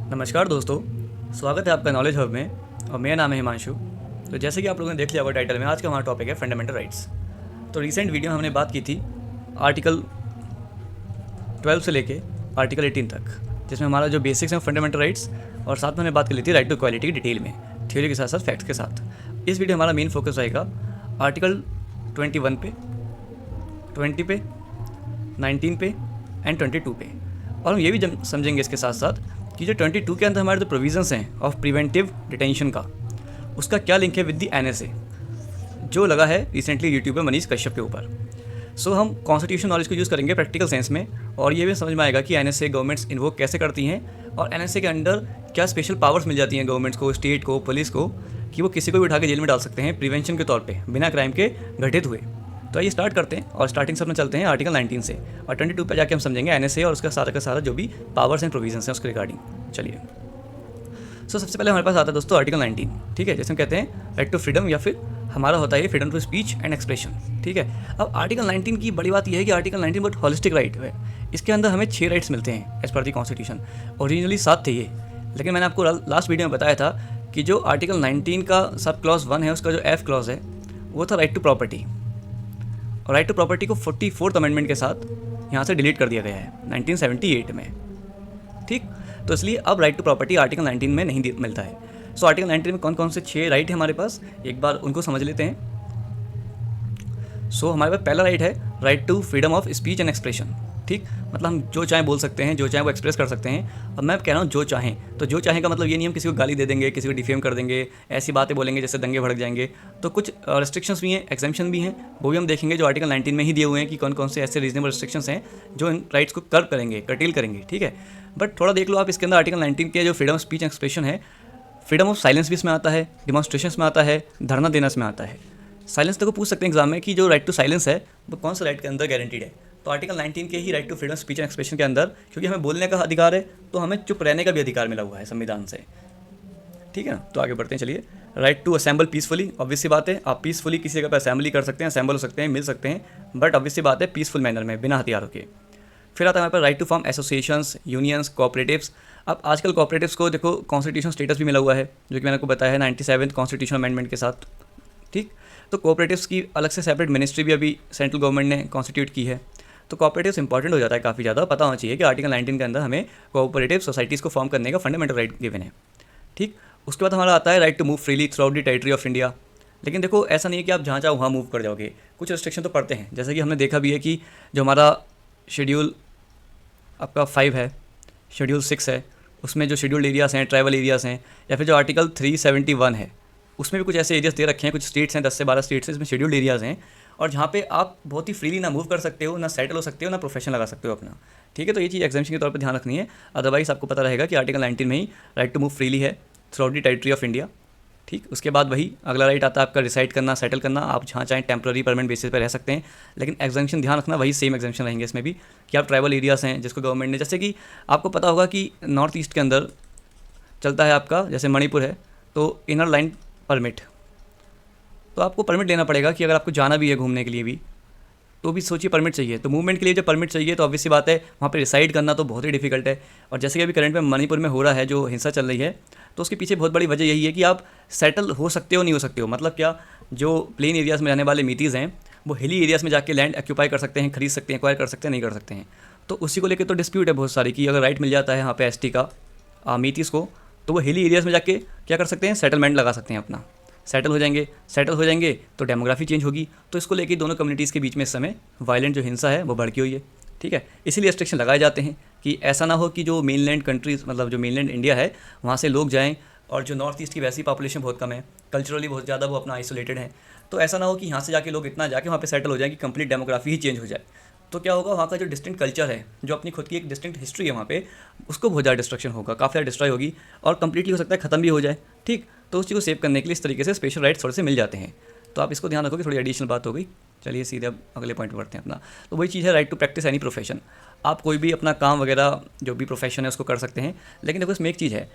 नमस्कार दोस्तों, स्वागत है आपका नॉलेज हब में। और मेरा नाम है हिमांशु। तो जैसे कि आप लोगों ने देख लिया होगा टाइटल में, आज का हमारा टॉपिक है फंडामेंटल राइट्स। तो रिसेंट वीडियो में हमने बात की थी आर्टिकल 12 से लेके आर्टिकल 18 तक, जिसमें हमारा जो बेसिक्स हैं फंडामेंटल राइट्स, और साथ में हमने बात कर ली थी राइट टू इक्वालिटी की डिटेल में, थ्योरी के साथ साथ फैक्ट्स के साथ। इस वीडियो में हमारा मेन फोकस रहेगा आर्टिकल 21 पे, 20 पे, 19 पे एंड 22 पे। और हम ये भी समझेंगे इसके साथ साथ कि जो 22 के अंदर हमारे जो प्रोविजंस हैं ऑफ प्रिवेंटिव डिटेंशन का, उसका क्या लिंक है विद दी NSA, जो लगा है रिसेंटली यूट्यूब पे मनीष कश्यप के ऊपर। सो हम कॉन्स्टिट्यूशन नॉलेज को यूज़ करेंगे प्रैक्टिकल सेंस में, और ये भी समझ में आएगा कि NSA गवर्नमेंट्स इन्वोक कैसे करती हैं, और NSA के अंडर क्या स्पेशल पावर्स मिल जाती हैं गवर्नमेंट्स को, स्टेट को, पुलिस को, कि वो किसी को भी उठा के जेल में डाल सकते हैं प्रिवेंशन के तौर पे बिना क्राइम के घटित हुए। तो आइए स्टार्ट करते हैं, और स्टार्टिंग सब में चलते हैं आर्टिकल 19 से, और 22 पे जाके हम समझेंगे NSA और उसका सारा का सारा जो भी पावर्स एंड प्रोविजंस हैं उसके रिगार्डिंग। चलिए, सबसे पहले हमारे पास आता है दोस्तों आर्टिकल 19, ठीक है, जैसे हम कहते हैं राइट टू फ्रीडम, या फिर हमारा होता है ये freedom to speech and expression, ठीक है। अब आर्टिकल 19 की बड़ी बात यह है कि आर्टिकल 19 बहुत होलिस्टिक राइट है। इसके अंदर हमें 6 राइट्स मिलते हैं एज पर दी कॉन्स्टिट्यूशन। ओरिजिनली 7 थे ये, लेकिन मैंने आपको लास्ट वीडियो में बताया था कि जो आर्टिकल 19 का सब क्लॉज 1 है, उसका जो F क्लॉज है वो था राइट टू प्रॉपर्टी, और राइट टू प्रॉपर्टी को 44th अमेंडमेंट के साथ यहाँ से डिलीट कर दिया गया है 1978 में, ठीक। तो इसलिए अब राइट टू प्रॉपर्टी आर्टिकल 19 में नहीं मिलता है। सो आर्टिकल 19 में कौन कौन से 6 राइट है हमारे पास, एक बार उनको समझ लेते हैं। हमारे पास पहला राइट है right to freedom of speech and expression, ठीक। मतलब हम जो चाहें बोल सकते हैं, जो चाहें वो एक्सप्रेस कर सकते हैं। अब मैं कह रहा हूँ जो चाहें, तो जो चाहें का मतलब ये नहीं हम किसी को गाली दे देंगे, किसी को डिफेम कर देंगे, ऐसी बातें बोलेंगे जिससे दंगे भड़क जाएंगे। तो कुछ रिस्ट्रिक्शंस भी हैं, एग्जेम्पशन भी हैं, वो भी हम देखेंगे जो आर्टिकल 19 में ही दिए हुए हैं कि कौन कौन से ऐसे रीजनेबल रिस्ट्रिक्शंस हैं जो इन राइट्स को कर्व करेंगे, कर्टेल करेंगे, ठीक है। बट थोड़ा देख लो आप, इसके अंदर आर्टिकल 19 के जो freedom of speech and expression है, फ्रीडम ऑफ साइलेंस भी इसमें आता है, डिमॉन्स्ट्रेशन में आता है, धरना देना इसमें आता है। साइलेंस को पूछ सकते हैं एग्जाम में कि जो राइट टू साइलेंस है वो कौन सा राइट के अंदर गारंटीड है। तो आर्टिकल 19 के ही right to freedom speech and expression के अंदर, क्योंकि हमें बोलने का अधिकार है, तो हमें चुप रहने का भी अधिकार मिला हुआ है संविधान से, ठीक है ना। तो आगे बढ़ते हैं, चलिए। Right to assemble peacefully, obvious सी बात है, आप पीसफुली किसी जगह पर असेंबली कर सकते हैं, असेंबल हो सकते हैं, मिल सकते हैं, बट ऑब्वियस सी बात है पीसफुल मैनर में, बिना हथियारों के। फिर आता है हमारे पास right to form associations, unions, cooperatives. अब आजकल कोऑपरेटिव्स को देखो कॉन्स्टिट्यूशन स्टेटस भी मिला हुआ है, जो कि मैंने आपको बताया है 97th कॉन्स्टिट्यूशन अमेंडमेंट के साथ, ठीक। तो कोऑपरेटिव्स की अलग से सेपरेट मिनिस्ट्री भी अभी सेंट्रल गवर्नमेंट ने कॉन्स्टिट्यूट की है। तो कोऑपरेटिव्स इंपॉर्टेंट हो जाता है काफ़ी ज़्यादा, पता होना चाहिए कि आर्टिकल 19 के अंदर हमें कोऑपरेटिव सोसाइटीज़ को फॉर्म करने का फंडामेंटल राइट गिवन है, ठीक। उसके बाद हमारा आता है right to move freely throughout the territory of India. लेकिन देखो ऐसा नहीं है कि आप जहाँ चाहो वहाँ मूव कर जाओगे, कुछ रिस्ट्रिक्शन तो पड़ते हैं। जैसे कि हमने देखा भी है कि जो हमारा शेड्यूल आपका 5 है, शेड्यूल 6 है, उसमें जो शेड्यूल्ड एरियाज़ हैं, ट्राइबल एरियाज़ हैं, या फिर जो आर्टिकल 371 है, उसमें भी कुछ ऐसे एरियाज़ दे रखे हैं, कुछ स्टेट्स हैं, 10 से 12 स्टेट्स हैं, इसमें शेड्यूल्ड एरियाज़ हैं, और जहाँ पे आप बहुत ही फ्रीली ना मूव कर सकते हो, ना सेटल हो सकते हो, ना प्रोफेशन लगा सकते हो अपना, ठीक है। तो ये चीज़ एग्जाम्शन के तौर पे ध्यान रखनी है। अदरवाइज आपको पता रहेगा कि आर्टिकल 19 में ही राइट टू मूव फ्रीली है through out the territory of India, ठीक। उसके बाद वही अगला राइट आता है आपका रिसाइड करना, सेटल करना। आप जहाँ चाहें टेम्प्रेरी परमानेंट बेसिस पर रह सकते हैं, लेकिन एग्जाम्शन ध्यान रखना वही सेम एग्जाम्शन रहेंगे इसमें भी, कि आप ट्राइबल एरियाज़ हैं जिसको गवर्नमेंट ने, जैसे कि आपको पता होगा कि नॉर्थ ईस्ट के अंदर चलता है आपका, जैसे मणिपुर है, तो इनर लाइन परमिट, तो आपको परमिट लेना पड़ेगा कि अगर आपको जाना भी है घूमने के लिए भी, तो भी सोचिए परमिट चाहिए। तो मूवमेंट के लिए जब परमिट चाहिए तो ऑब्वियस सी बात है वहाँ पे रिसाइड करना तो बहुत ही डिफिकल्ट है। और जैसे कि अभी करंट में मणिपुर में हो रहा है, जो हिंसा चल रही है, तो उसके पीछे बहुत बड़ी वजह यही है कि आप सेटल हो सकते हो नहीं हो सकते हो। मतलब क्या, जो प्लेन एरियाज़ में रहने वाले मीतीज़ हैं वो हिली एरियाज़ में जाके लैंड ऑक्यूपाई कर सकते हैं, खरीद सकते हैं, एक्वायर कर सकते हैं, नहीं कर सकते हैं। तो उसी को लेकर तो डिस्प्यूट है बहुत सारी, कि अगर राइट मिल जाता है यहाँ पे ST का मीतीज़ को, तो वो हिली एरियाज़ में जाके क्या कर सकते हैं, सेटलमेंट लगा सकते हैं अपना, सेटल हो जाएंगे तो डेमोग्राफी चेंज होगी। तो इसको लेके दोनों कम्युनिटीज़ के बीच में इस समय वायलेंट जो हिंसा है वो भड़की हुई है, ठीक है। इसीलिए रिस्ट्रिक्शन लगाए जाते हैं कि ऐसा ना हो कि जो मेनलैंड कंट्रीज, मतलब जो मेनलैंड इंडिया है, वहाँ से लोग जाएँ, और जो नॉर्थ ईस्ट की वैसी पॉपुलेशन बहुत कम है, कल्चरली बहुत ज़्यादा वो अपना आइसोलेटेड है, तो ऐसा ना हो कि यहाँ से जाके लोग इतना जाके वहाँ पे सेटल हो जाए कि कंप्लीट डेमोग्राफी ही चेंज हो जाए। तो क्या होगा, वहाँ का जो डिस्टिंक्ट कल्चर है, जो अपनी खुद की एक डिस्टिंक्ट हिस्ट्री है वहाँ पे, उसको बहुत ज़्यादा डिस्ट्रक्शन होगा, काफ़ी ज़्यादा डिस्ट्रॉय होगी, और कंप्लीटली हो सकता है ख़त्म भी हो जाए, ठीक। तो उस चीज़ को सेव करने के लिए इस तरीके से स्पेशल राइट्स थोड़े से मिल जाते हैं। तो आप इसको ध्यान रखोगे, थोड़ी एडिशनल बात हो गई। चलिए सीधे अब अगले पॉइंट पर बढ़ते हैं अपना। तो वही चीज़ है right to practise any profession. आप कोई भी अपना काम वगैरह जो भी प्रोफेशन है उसको कर सकते हैं, लेकिन देखो इसमें एक चीज़ है,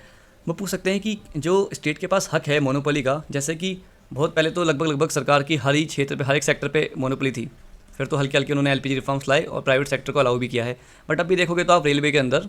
वो पूछ सकते हैं कि जो स्टेट के पास हक है मोनोपोली का, जैसे कि बहुत पहले तो लगभग सरकार की हर ही क्षेत्र पे, हर एक सेक्टर पे मोनोपोली थी, फिर तो हल्के हल्के उन्होंने LPG रिफॉर्म्स लाए और प्राइवेट सेक्टर को अलाउ भी किया है। बट अभी देखोगे तो आप रेलवे के अंदर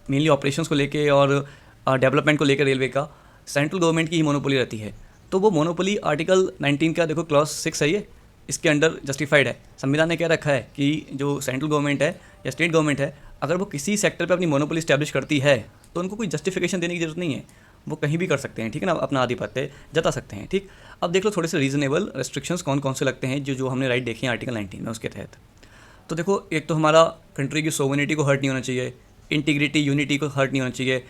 मेनली ऑपरेशंस को लेके और डेवलपमेंट को लेकर रेलवे का सेंट्रल गवर्नमेंट की ही मोनोपोली रहती है। तो वो मोनोपोली आर्टिकल 19 का देखो क्लॉज 6 है, ये इसके अंडर जस्टिफाइड है। संविधान ने क्या रखा है कि जो सेंट्रल गवर्नमेंट है या स्टेट गवर्नमेंट है, अगर वो किसी सेक्टर पे अपनी मोनोपोली स्टैब्लिश करती है तो उनको कोई जस्टिफिकेशन देने की जरूरत नहीं है, वो कहीं भी कर सकते हैं, ठीक है ना, अपना आधिपत्य जता सकते हैं। ठीक, अब देख लो थोड़े से रीजनेबल रेस्ट्रिक्शंस कौन कौन से लगते हैं जो हमने राइट देखे हैं आर्टिकल 19 में, उसके तहत। तो देखो, एक तो हमारा कंट्री की सोवरेनिटी को हर्ट नहीं होना चाहिए, इंटीग्रिटी यूनिटी को हर्ट नहीं होना चाहिए,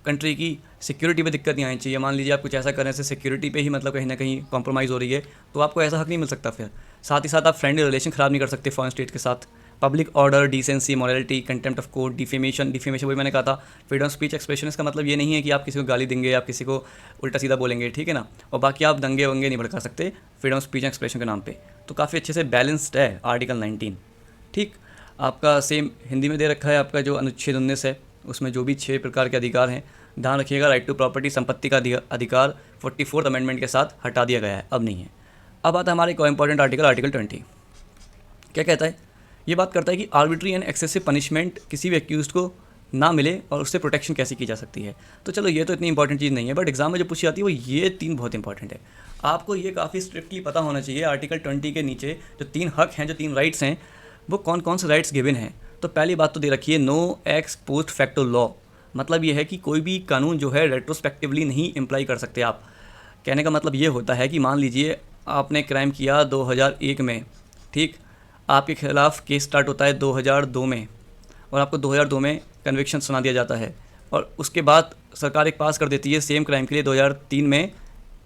कंट्री की सिक्योरिटी पे दिक्कत नहीं आनी चाहिए। मान लीजिए आप कुछ ऐसा करने से सिक्योरिटी पे ही मतलब कहीं ना कहीं कॉम्प्रोमाइज़ हो रही है, तो आपको ऐसा हक नहीं मिल सकता। फिर साथ ही साथ आप फ्रेंडली रिलेशन ख़राब नहीं कर सकते फॉरेन स्टेट के साथ। Public order, decency, morality, contempt of court, defamation वही मैंने कहा था। फ्रीडम ऑफ स्पीच एक्सप्रेशन, इसका मतलब ये नहीं है कि आप किसी को गाली देंगे, आप किसी को उल्टा सीधा बोलेंगे, ठीक है ना। और बाकी आप दंगे वंगे नहीं भड़का सकते फ्रीडम ऑफ स्पीच एक्सप्रेशन के नाम पे। तो काफ़ी अच्छे से बैलेंस्ड है आर्टिकल 19। ठीक, आपका सेम हिंदी में दे रखा है। आपका जो अनुच्छेद 19 है उसमें जो भी 6 प्रकार के अधिकार हैं, ध्यान रखिएगा, राइट टू प्रॉपर्टी, संपत्ति का अधिकार 44th अमेंडमेंट के साथ हटा दिया गया है, अब नहीं है। अब आता है हमारे एक इंपॉर्टेंट आर्टिकल, आर्टिकल 20। क्या कहता है? ये बात करता है कि आर्बिट्री एंड एक्सेसिव पनिशमेंट किसी भी एक्यूज्ड को ना मिले और उससे प्रोटेक्शन कैसे की जा सकती है। तो चलो ये तो इतनी इंपॉर्टेंट चीज़ नहीं है, बट एग्जाम में जो पूछी जाती है वो ये 3 बहुत इंपॉर्टेंट है। आपको ये काफ़ी स्ट्रिक्टली पता होना चाहिए आर्टिकल 20 के नीचे जो 3 हक हैं, जो 3 राइट्स हैं, वो कौन कौन से राइट्स गिवन हैं। तो पहली बात तो दे रखी है no ex post facto law, मतलब ये है कि कोई भी कानून जो है रेट्रोस्पेक्टिवली नहीं इम्प्लाई कर सकते आप। कहने का मतलब ये होता है कि मान लीजिए आपने क्राइम किया 2001 में, ठीक, आपके खिलाफ़ केस स्टार्ट होता है 2002 में और आपको 2002 में कन्विक्शन सुना दिया जाता है, और उसके बाद सरकार एक पास कर देती है सेम क्राइम के लिए 2003 में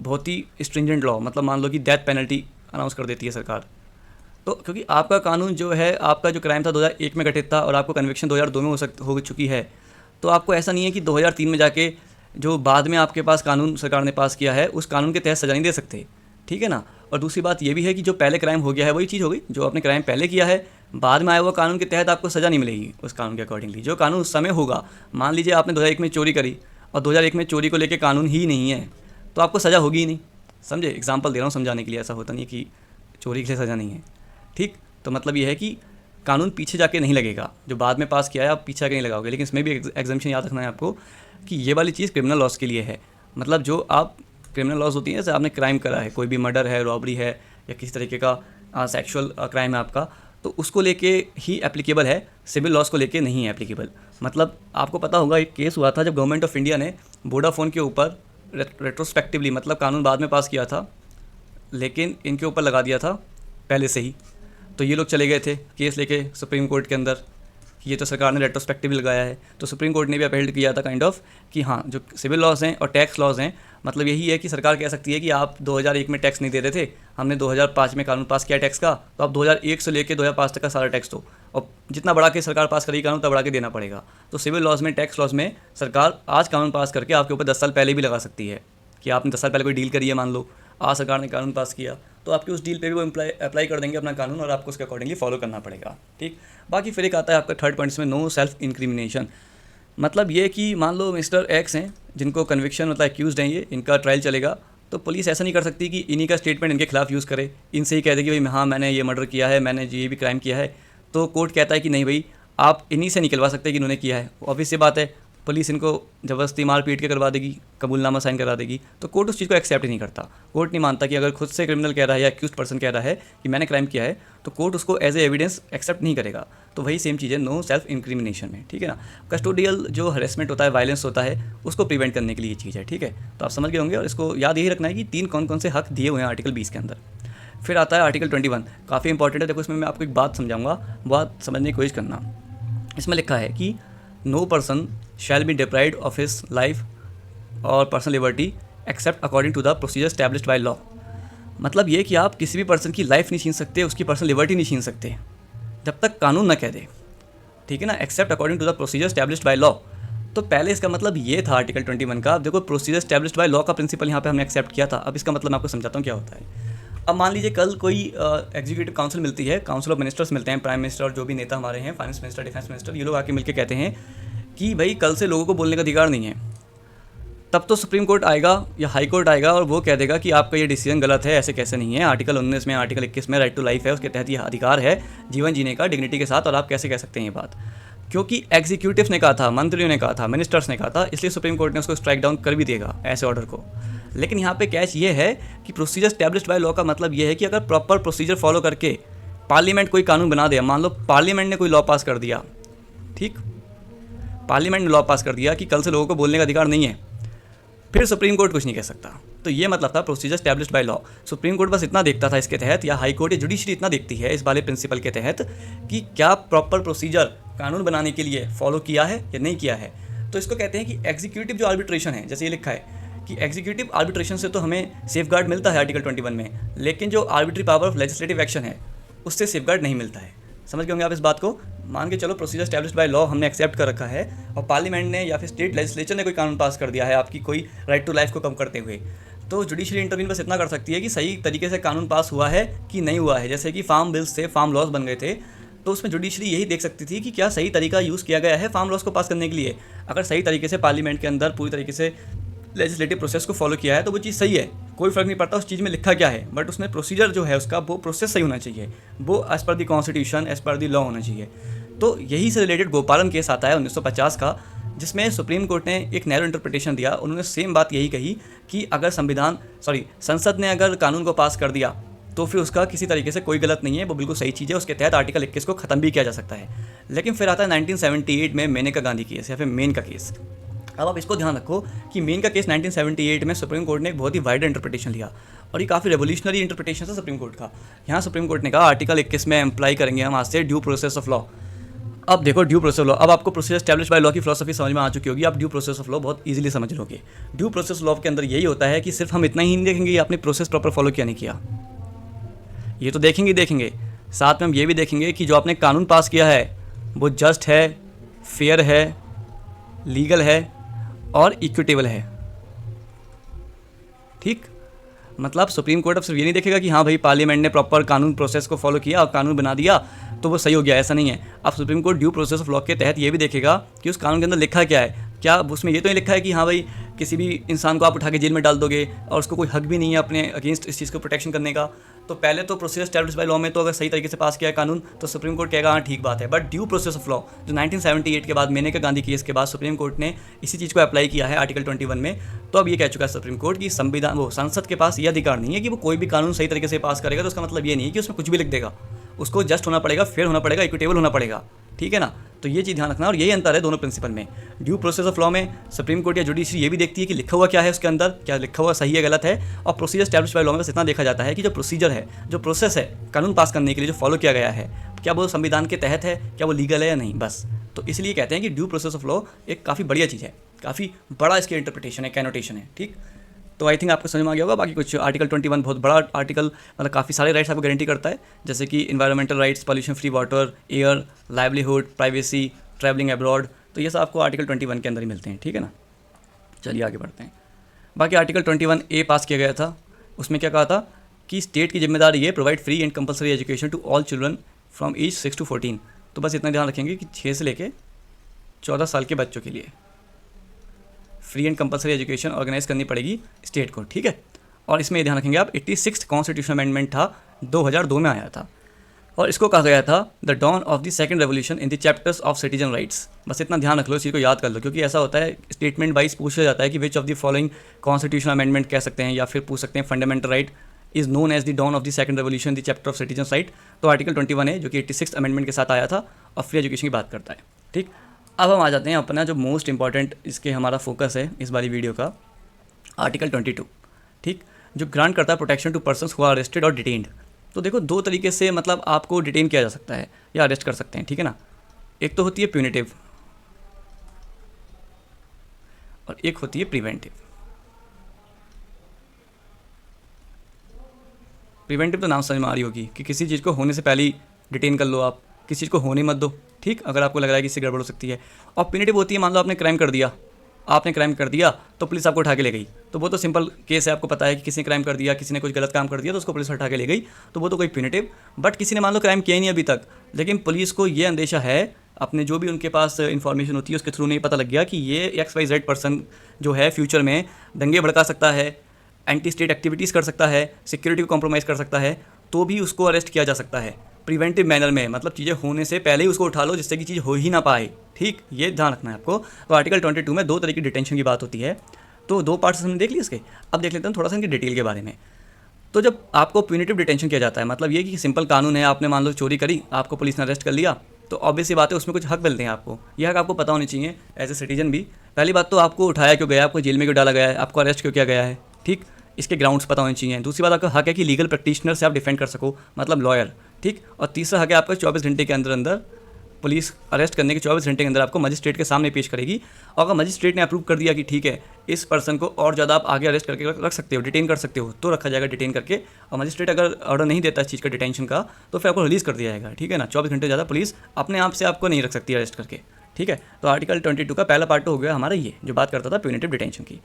बहुत ही स्ट्रिंजेंट लॉ, मतलब मान लो कि डेथ पेनल्टी अनाउंस कर देती है सरकार। तो क्योंकि आपका कानून जो है, आपका जो क्राइम था 2001 में घटित था और आपको कन्विक्शन 2002 में हो चुकी है, तो आपको ऐसा नहीं है कि 2003 में जाके जो बाद में आपके पास कानून सरकार ने पास किया है उस कानून के तहत सजा नहीं दे सकते, ठीक है ना। और दूसरी बात ये भी है कि जो पहले क्राइम हो गया है वही चीज़ हो गई, जो आपने क्राइम पहले किया है बाद में आया हुआ कानून के तहत आपको सज़ा नहीं मिलेगी उस कानून के अकॉर्डिंगली। जो कानून उस समय होगा, मान लीजिए आपने 2001 में चोरी करी और 2001 में चोरी को लेकर कानून ही नहीं है, तो आपको सज़ा होगी ही नहीं। समझे, एग्जाम्पल दे रहा हूँ समझाने के लिए, ऐसा होता नहीं कि चोरी के लिए सज़ा नहीं है, ठीक। तो मतलब ये है कि कानून पीछे जाके नहीं लगेगा, जो बाद में पास किया है आप पीछे जाके नहीं लगाओगे। लेकिन इसमें भी एग्जाम्पशन याद रखना है आपको कि ये वाली चीज़ क्रिमिनल लॉस के लिए है, मतलब जो आप क्रिमिनल लॉस होती है, जैसे आपने क्राइम करा है, कोई भी मर्डर है, रॉबरी है या किसी तरीके का सेक्सुअल क्राइम है आपका, तो उसको लेके ही एप्लीकेबल है, सिविल लॉस को लेके नहीं है एप्लीकेबल। मतलब आपको पता होगा एक केस हुआ था जब गवर्नमेंट ऑफ इंडिया ने वोडाफोन के ऊपर रेट्रोस्पेक्टिवली, मतलब कानून बाद में पास किया था लेकिन इनके ऊपर लगा दिया था पहले से ही। तो ये लोग चले गए थे केस लेके सुप्रीम कोर्ट के अंदर कि ये तो सरकार ने रेट्रोस्पेक्टिवली लगाया है। तो सुप्रीम कोर्ट ने भी अपील किया था काइंड ऑफ कि हाँ, जो सिविल लॉज हैं और टैक्स लॉज हैं, मतलब यही है कि सरकार कह सकती है कि आप 2001 में टैक्स नहीं दे रहे थे, हमने 2005 में कानून पास किया टैक्स का, तो आप 2001 से लेकर 2005 तक का सारा टैक्स दो, और जितना बढ़ा के सरकार पास करेगी कानून उतना बढ़ा के देना पड़ेगा। तो सिविल लॉज में, टैक्स लॉज में सरकार आज कानून पास करके आपके ऊपर 10 साल पहले भी लगा सकती है कि आपने 10 साल पहले कोई डील करी है, मान लो आज सरकार ने कानून पास किया, तो आपकी उस डील पे भी वो अप्लाई कर देंगे अपना कानून और आपको उसके अकॉर्डिंगली फॉलो करना पड़ेगा, ठीक। बाकी फिर एक आता है आपका थर्ड पॉइंट्स में नो सेल्फ इंक्रिमिनेशन, मतलब ये कि मान लो मिस्टर एक्स हैं जिनको कन्विक्शन मतलब एक्यूज्ड हैं, ये इनका ट्रायल चलेगा, तो पुलिस ऐसा नहीं कर सकती कि इन्हीं का स्टेटमेंट इनके खिलाफ यूज़ करे, इनसे ही कह दे कि भाई हाँ मैंने ये मर्डर किया है, मैंने ये भी क्राइम किया है। तो कोर्ट कहता है कि नहीं भाई, आप इन्हीं से निकलवा सकते हैं कि इन्होंने किया है। ऑब्वियस सी बात है, पुलिस इनको ज़बरदस्ती मार पीट के करवा देगी, कबूलनामा साइन करा देगी, तो कोर्ट उस चीज़ को एक्सेप्ट ही नहीं करता। कोर्ट नहीं मानता कि अगर खुद से क्रिमिनल कह रहा है या एक्यूज्ड पर्सन कह रहा है कि मैंने क्राइम किया है, तो कोर्ट उसको एज ए एविडेंस एक्सेप्ट नहीं करेगा। तो वही सेम चीज़ है नो सेल्फ इंक्रिमिनेशन में, ठीक है ना। कस्टोडियल जो हरेसमेंट होता है, वायलेंस होता है, उसको प्रिवेंट करने के लिए ये चीज़ है, ठीक है। तो आप समझ गए होंगे, और इसको याद यही रखना है कि 3 कौन कौन से हक दिए हुए हैं आर्टिकल 20 के अंदर। फिर आता है आर्टिकल 21, काफ़ी इंपॉर्टेंट है। देखो इसमें मैं आपको एक बात समझाऊंगा, बात समझने की कोशिश करना। इसमें लिखा है कि no person shall be deprived of his life और personal liberty except according to the procedure established by law. मतलब ये कि आप किसी भी पर्सन की लाइफ नहीं छीन सकते, उसकी पर्सनल लिबर्टी नहीं छीन सकते जब तक कानून ना कह दे, ठीक है ना, except according to the procedure established by law. तो पहले इसका मतलब ये था आर्टिकल 21 का। अब देखो प्रोसीजर एस्टैब्लिश्ड बाय लॉ का प्रिंसिपल यहाँ पे हमने एक्सेप्ट किया था। अब इसका मतलब मैं आपको समझाता हूँ क्या होता है। अब मान लीजिए कल कोई एग्जीक्यूटिव काउंसिल मिलती है, काउंसिल ऑफ मिनिस्टर्स मिलते हैं, प्राइम मिनिस्टर और जो भी नेता हमारे हैं, फाइनेंस मिनिस्टर, डिफेंस मिनिस्टर, ये लोग आके मिलकर कहते हैं कि भाई कल से लोगों को बोलने का अधिकार नहीं है। तब तो सुप्रीम कोर्ट आएगा या हाई कोर्ट आएगा और वो कह देगा कि आपका ये डिसीजन गलत है, ऐसे कैसे नहीं है, आर्टिकल 19 में, आर्टिकल 21 में राइट टू लाइफ है, उसके तहत ये अधिकार है जीवन जीने का डिग्निटी के साथ, और आप कैसे कह सकते हैं ये बात। क्योंकि एग्जीक्यूटिव ने कहा था, मंत्रियों ने कहा था, मिनिस्टर्स ने कहा था, इसलिए सुप्रीम कोर्ट ने उसको स्ट्राइक डाउन कर भी देगा ऐसे ऑर्डर को। लेकिन यहाँ पे कैच ये है कि प्रोसीजर स्टैब्लिश्ड बाय लॉ का मतलब ये है कि अगर प्रॉपर प्रोसीजर फॉलो करके पार्लियामेंट कोई कानून बना दिया, मान लो पार्लियामेंट ने कोई लॉ पास कर दिया, ठीक, पार्लियामेंट ने लॉ पास कर दिया कि कल से लोगों को बोलने का अधिकार नहीं है, फिर सुप्रीम कोर्ट कुछ नहीं कह सकता। तो ये मतलब था procedure established by law. Supreme court बस इतना देखता था इसके तहत, या हाई कोर्ट या जुडिशरी इतना देखती है इस वाले प्रिंसिपल के तहत कि क्या प्रॉपर प्रोसीजर कानून बनाने के लिए फॉलो किया है या नहीं किया है। तो इसको कहते हैं कि एग्जीक्यूटिव जो आर्बिट्रेशन है, जैसे ये लिखा है कि एग्जीक्यूटिव आर्बिट्रेशन से तो हमें सेफगार्ड मिलता है आर्टिकल 21 में, लेकिन जो arbitrary power of legislative action है उससे सेफगार्ड नहीं मिलता है। समझ गए होंगे आप इस बात को। मान के चलो प्रोसीजर स्टैब्लिश्ड बाय लॉ हमने एक्सेप्ट कर रखा है और पार्लियामेंट ने या फिर स्टेट लेजिस्लेचर ने कोई कानून पास कर दिया है आपकी कोई राइट टू लाइफ को कम करते हुए, तो जुडिशरी इंटरवीन बस इतना कर सकती है कि सही तरीके से कानून पास हुआ है कि नहीं हुआ है। जैसे कि फार्म बिल्स से फार्म लॉज बन गए थे, तो उसमें जुडिशरी यही देख सकती थी कि क्या सही तरीका यूज़ किया गया है फार्म लॉज को पास करने के लिए। अगर सही तरीके से पार्लियामेंट के अंदर पूरी तरीके से लेजिस्लेटिव प्रोसेस को फॉलो किया है तो वो चीज़ सही है, कोई फर्क नहीं पड़ता उस चीज़ में लिखा क्या है, बट उसमें प्रोसीजर जो है उसका वो प्रोसेस सही होना चाहिए, वो as per the constitution as per the law होना चाहिए। तो यही से रिलेटेड गोपालन केस आता है 1950 का, जिसमें सुप्रीम कोर्ट ने एक नैरो इंटरप्रिटेशन दिया। उन्होंने सेम बात यही कही कि अगर संसद ने अगर कानून को पास कर दिया तो फिर उसका किसी तरीके से कोई गलत नहीं है, वो बिल्कुल सही चीज़ है, उसके तहत आर्टिकल 21 को ख़त्म भी किया जा सकता है। लेकिन फिर आता है 1978 में मेनका गांधी केस या फिर मेन का केस। अब आप इसको ध्यान रखो कि मेन का केस 1978 में सुप्रीम कोर्ट ने एक बहुत ही वाइड इंटरप्रिटेशन लिया और ये काफ़ी रेवोल्यूशनरी इंटरप्रिटेशन था सुप्रीम कोर्ट का। यहाँ सुप्रीम कोर्ट ने कहा आर्टिकल 21 में अप्लाई करेंगे हम आज से ड्यू प्रोसेस ऑफ लॉ। अब देखो ड्यू प्रोसेस ऑफ लॉ, अब आपको प्रोसीजर स्टैब्लिश बाय लॉ की फिलोसफी समझ में आ चुकी होगी, आप ड्यू प्रोसेस ऑफ लॉ बहुत इजीली समझ लोगे। ड्यू प्रोसेस लॉ के अंदर यही होता है कि सिर्फ हम इतना ही नहीं देखेंगे आपने प्रोसेस प्रॉपर फॉलो किया नहीं किया, ये तो देखेंगे, साथ में हम ये भी देखेंगे कि जो आपने कानून पास किया है वो जस्ट है, फेयर है, लीगल है और इक्विटेबल है। ठीक, मतलब सुप्रीम कोर्ट अब सिर्फ ये नहीं देखेगा कि हाँ भाई पार्लियामेंट ने प्रॉपर कानून प्रोसेस को फॉलो किया और कानून बना दिया तो वो सही हो गया, ऐसा नहीं है। अब supreme court due process of law के तहत ये भी देखेगा कि उस कानून के अंदर लिखा क्या है, क्या उसमें ये तो नहीं लिखा है कि हाँ भाई किसी भी इंसान को आप उठा के जेल में डाल दोगे और उसको कोई हक भी नहीं है अपने अगेंस्ट इस चीज़ को प्रोटेक्शन करने का। तो पहले तो प्रोसीजर स्टैब्लिश बाय लॉ में तो अगर सही तरीके से पास किया है कानून तो सुप्रीम कोर्ट कहेगा हाँ ठीक बात है, but due process of law जो 1978 के बाद मेनका गांधी केस के बाद सुप्रीम कोर्ट ने इसी चीज़ को अप्लाई किया है आर्टिकल 21 में। तो अब ये कह चुका है सुप्रीम कोर्ट कि संसद के पास ये अधिकार नहीं है कि वो कोई भी कानून सही तरीके से पास करेगा, तो उसका मतलब ये नहीं है कि उसमें कुछ भी लिख देगा, उसको जस्ट होना पड़ेगा, फेयर होना पड़ेगा, इक्विटेबल होना पड़ेगा। ठीक है ना, तो ये चीज़ ध्यान रखना और यही अंतर है दोनों प्रिंसिपल में। ड्यू प्रोसेस ऑफ लॉ में सुप्रीम कोर्ट या जुडिशरी ये भी देखती है कि लिखा हुआ क्या है उसके अंदर, क्या लिखा हुआ सही है गलत है, और प्रोसीजर स्टैब्लिश बाय लॉ में बस इतना देखा जाता है कि जो प्रोसीजर है, जो प्रोसेस है कानून पास करने के लिए जो फॉलो किया गया है, क्या वो संविधान के तहत है, क्या वो लीगल है या नहीं, बस। तो इसलिए कहते हैं कि ड्यू प्रोसेस ऑफ लॉ एक काफ़ी बढ़िया चीज़ है, काफ़ी बड़ा इसके इंटरप्रिटेशन है, कैनोटेशन है। ठीक, तो आई थिंक आपको समझ में आ गया होगा। बाकी कुछ आर्टिकल 21 बहुत बड़ा आर्टिकल, मतलब काफ़ी सारे राइट्स आपको गारंटी करता है, जैसे कि environmental rights, pollution free water, air, livelihood, privacy, travelling abroad, तो ये सब आपको आर्टिकल 21 के अंदर ही मिलते हैं। ठीक है ना, चलिए आगे बढ़ते हैं। बाकी आर्टिकल 21A पास किया गया था, उसमें क्या कहा था कि स्टेट की जिम्मेदारी ये provide free and compulsory education to all children from age 6 to 14। तो बस इतना ध्यान रखेंगे कि 6 से लेके 14 साल के बच्चों के लिए free and compulsory education organise करनी पड़ेगी स्टेट को। ठीक है, और इसमें ध्यान रखेंगे आप 86th कॉन्स्टिट्यूशन अमेंडमेंट था, 2002 में आया था, और इसको कहा गया था the dawn of the second revolution in the chapters of citizen rights. बस इतना ध्यान रख लो, इस चीज़ को याद कर लो, क्योंकि ऐसा होता है स्टेटमेंट वाइज पूछा जाता है कि which of the following constitution amendment कह सकते हैं, या फिर पूछ सकते हैं fundamental right is known as the dawn of the second revolution in the chapter of citizen right. तो आर्टिकल 21 है जो कि 86th अमेंडमेंट के साथ आया था और फ्री एजुकेशन की बात करता है। ठीक, अब हम आ जाते हैं अपना जो मोस्ट इंपॉर्टेंट इसके हमारा फोकस है इस वाली वीडियो का, आर्टिकल 22। ठीक, जो ग्रांट करता है protection to persons who are arrested और डिटेन्ड। तो देखो दो तरीके से मतलब आपको डिटेन किया जा सकता है या अरेस्ट कर सकते हैं। ठीक है ना, एक तो होती है प्यूनिटिव और एक होती है प्रिवेंटिव। प्रिवेंटिव तो नाम समझ में आ रही होगी कि किसी चीज़ को होने से पहले ही डिटेन कर लो, आप किसी चीज़ को होने मत दो। ठीक, अगर आपको लग रहा है कि इससे गड़बड़ हो सकती है। और प्यूनिटिव होती है, मान लो आपने क्राइम कर दिया तो पुलिस आपको उठा के ले गई, तो वो तो सिंपल केस है, आपको पता है कि किसी ने क्राइम कर दिया, किसी ने कुछ गलत काम कर दिया तो उसको पुलिस उठा के ले गई, तो वो तो कोई प्यूनिटिव। बट किसी ने मान लो क्राइम किया ही नहीं अभी तक, लेकिन पुलिस को ये अंदेशा है, अपने जो भी उनके पास इन्फॉर्मेशन होती है उसके थ्रू नहीं पता लग गया कि ये XYZ पर्सन जो है फ्यूचर में दंगे भड़का सकता है, एंटी स्टेट एक्टिविटीज़ कर सकता है, सिक्योरिटी को कॉम्प्रोमाइज़ कर सकता है, तो भी उसको अरेस्ट किया जा सकता है। प्रिवेंटिव मैनर में, मतलब चीज़ें होने से पहले ही उसको उठा लो जिससे कि चीज़ हो ही ना पाए। ठीक, ये ध्यान रखना है आपको। तो आर्टिकल 22 में 2 तरह की डिटेंशन की बात होती है। तो 2 पार्ट्स हमने देख लिए इसके। अब देख लेते हैं थोड़ा सा इनकी डिटेल के बारे में। तो जब आपको प्यूनिटिव डिटेंशन किया जाता है, मतलब ये कि सिंपल कानून है, आपने मान लो चोरी करी, आपको पुलिस ने अरेस्ट कर लिया, तो ऑब्वियस सी बात है उसमें कुछ हक मिलते हैं आपको। यह हक आपको पता होनी चाहिए एज ए सिटीजन भी। पहली बात तो आपको उठाया क्यों गया, आपको जेल में क्यों डाला गया है, आपको अरेस्ट क्यों किया गया है, ठीक, इसके ग्राउंड्स पता होने चाहिए। दूसरी बात, आपका हक है कि लीगल प्रैक्टिशनर से आप डिफेंड कर सको, मतलब लॉयर, ठीक। और तीसरा हक है आपका 24 घंटे के अंदर अंदर पुलिस अरेस्ट करने के 24 घंटे के अंदर आपको मजिस्ट्रेट के सामने पेश करेगी। और अगर मजिस्ट्रेट ने अप्रूव कर दिया कि ठीक है इस पर्सन को और ज़्यादा आप आगे अरेस्ट करके रख सकते हो, डिटेन कर सकते हो, तो रखा जाएगा डिटेन करके। और मजिस्ट्रेट अगर ऑर्डर नहीं देता इस चीज़ का डिटेंशन का, तो फिर आपको रिलीज़ कर दिया जाएगा, ठीक है ना। 24 घंटे ज़्यादा पुलिस अपने आप से आपको नहीं रख सकती अरेस्ट करके, ठीक है। तो आर्टिकल 22 का पहला पार्ट तो हो गया हमारा ये, जो बात करता था प्यूनिटिव डिटेंशन की।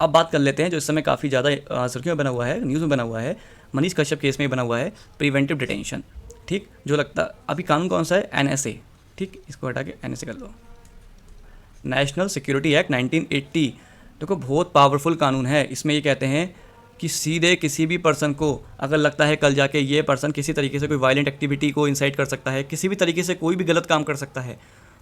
अब बात कर लेते हैं जो इस समय काफ़ी ज़्यादा सुर्खियों में बना हुआ है, न्यूज़ में बना हुआ है, मनीष कश्यप केस में बना हुआ है, प्रिवेंटिव डिटेंशन, ठीक। जो लगता अभी कानून कौन सा है, NSA, ठीक, इसको हटा के NSA कर लो, नेशनल सिक्योरिटी एक्ट 1980। देखो बहुत पावरफुल कानून है। इसमें ये कहते हैं कि सीधे किसी भी पर्सन को अगर लगता है कल जाके ये पर्सन किसी तरीके से कोई वायलेंट एक्टिविटी को इंसाइट कर सकता है, किसी भी तरीके से कोई भी गलत काम कर सकता है,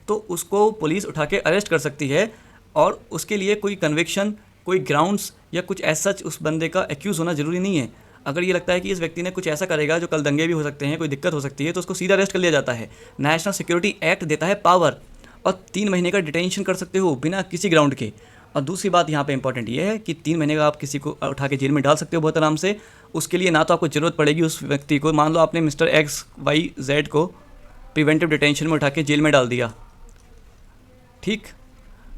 तो उसको पुलिस उठा के अरेस्ट कर सकती है। और उसके लिए कोई कन्विक्शन, कोई ग्राउंड्स या कुछ ऐसा उस बंदे का एक्यूज़ होना ज़रूरी नहीं है। अगर ये लगता है कि इस व्यक्ति ने कुछ ऐसा करेगा जो कल दंगे भी हो सकते हैं, कोई दिक्कत हो सकती है, तो उसको सीधा अरेस्ट कर लिया जाता है। नेशनल सिक्योरिटी एक्ट देता है पावर, और 3 महीने का डिटेंशन कर सकते हो बिना किसी ग्राउंड के। और दूसरी बात यहाँ पे इंपॉर्टेंट ये है कि 3 महीने का आप किसी को उठा के जेल में डाल सकते हो बहुत आराम से। उसके लिए ना तो आपको ज़रूरत पड़ेगी उस व्यक्ति को, मान लो आपने मिस्टर XYZ को प्रिवेंटिव डिटेंशन में उठा के जेल में डाल दिया, ठीक,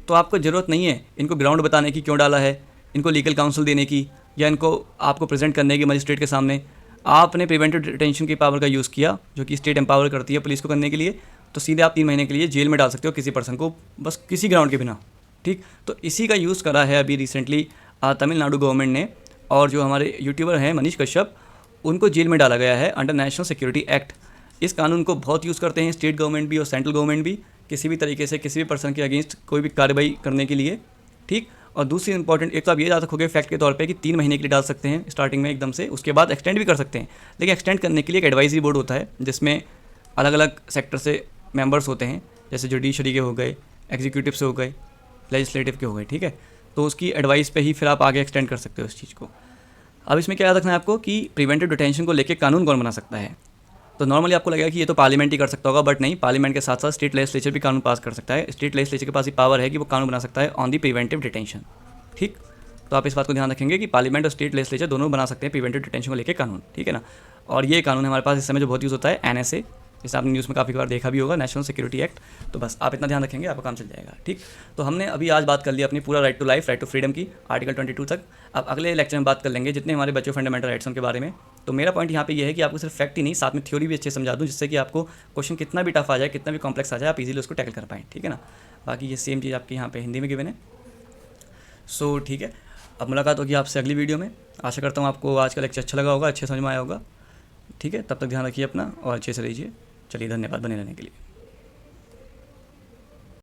तो आपको ज़रूरत नहीं है इनको ग्राउंड बताने की क्यों डाला है, इनको लीगल काउंसिल देने की, या इनको आपको प्रेजेंट करने की मजिस्ट्रेट के सामने। आपने प्रिवेंटिव डिटेंशन की पावर का यूज़ किया, जो कि स्टेट एम्पावर करती है पुलिस को करने के लिए, तो सीधे आप 3 महीने के लिए जेल में डाल सकते हो किसी पर्सन को, बस किसी ग्राउंड के बिना, ठीक। तो इसी का यूज़ करा है अभी रिसेंटली तमिलनाडु गवर्नमेंट ने। और जो हमारे यूट्यूबर हैं मनीष कश्यप, उनको जेल में डाला गया है अंडर नेशनल सिक्योरिटी एक्ट। इस कानून को बहुत यूज़ करते हैं स्टेट गवर्नमेंट भी और सेंट्रल गवर्नमेंट भी, किसी भी तरीके से किसी भी पर्सन के अगेंस्ट कोई भी कार्रवाई करने के लिए, ठीक। और दूसरी इंपॉर्टेंट, एक तो आप ये याद रखोगे फैक्ट के तौर पे कि 3 महीने के लिए डाल सकते हैं स्टार्टिंग में एकदम से, उसके बाद एक्सटेंड भी कर सकते हैं। लेकिन एक्सटेंड करने के लिए एक एडवाइजरी बोर्ड होता है जिसमें अलग अलग सेक्टर से मेंबर्स होते हैं, जैसे जुडिशरी के हो गए, एग्जीक्यूटिव से हो गए, लेजिस्लेटिव के हो गए, ठीक है। तो उसकी एडवाइस पे ही फिर आप आगे एक्सटेंड कर सकते हो इस चीज़ को। अब इसमें क्या याद रखना है आपको कि प्रिवेंटिव डिटेंशन को लेकर कानून कौन बना सकता है। तो नॉर्मली आपको लगेगा कि ये तो पार्लियामेंट ही कर सकता होगा, बट नहीं, पार्लियामेंट के साथ साथ स्टेट लेजिस्लेचर भी कानून पास कर सकता है। स्टेट लेजिस्लेचर के पास ही पावर है कि वो कानून बना सकता है ऑन दी प्रिवेंटिव डिटेंशन, ठीक। तो आप इस बात को ध्यान रखेंगे कि पार्लियामेंट और स्टेट लेजिस्लेचर दोनों बना सकते हैं प्रिवेंटिव डिटेंशन को लेकर कानून, ठीक है ना। और ये कानून हमारे पास इस समय जो बहुत यूज़ होता है NSA, इसे आपने न्यूज़ में काफ़ी बार देखा भी होगा, नेशनल सिक्योरिटी एक्ट। तो बस आप इतना ध्यान रखेंगे, आपका काम चल जाएगा, ठीक। तो हमने अभी आज बात कर ली अपनी पूरा right to life, right to freedom की आर्टिकल 22 तक। अब अगले लेक्चर में बात कर लेंगे जितने हमारे बच्चों फंडामेंटल राइट्स उनके बारे में। तो मेरा पॉइंट यहाँ पे ये है कि आपको सिर्फ फैक्ट ही नहीं, साथ में थ्योरी भी अच्छे समझा दूँ, जिससे कि आपको क्वेश्चन कितना भी टफ आ जाए, कितना भी कॉम्प्लेक्स आ जाए, आप इजीली उसको टैकल कर पाएँ, ठीक है ना। बाकी ये सेम चीज़ आपके यहाँ पे हिंदी में गिवन है। सो ठीक है, अब मुलाकात होगी आपसे अगली वीडियो में। आशा करता हूँ आपको आज का लेक्चर अच्छा लगा होगा, अच्छे समझ में आया होगा, ठीक है। तब तक ध्यान रखिए अपना और अच्छे से रहिए। चलिए, धन्यवाद बने रहने के लिए।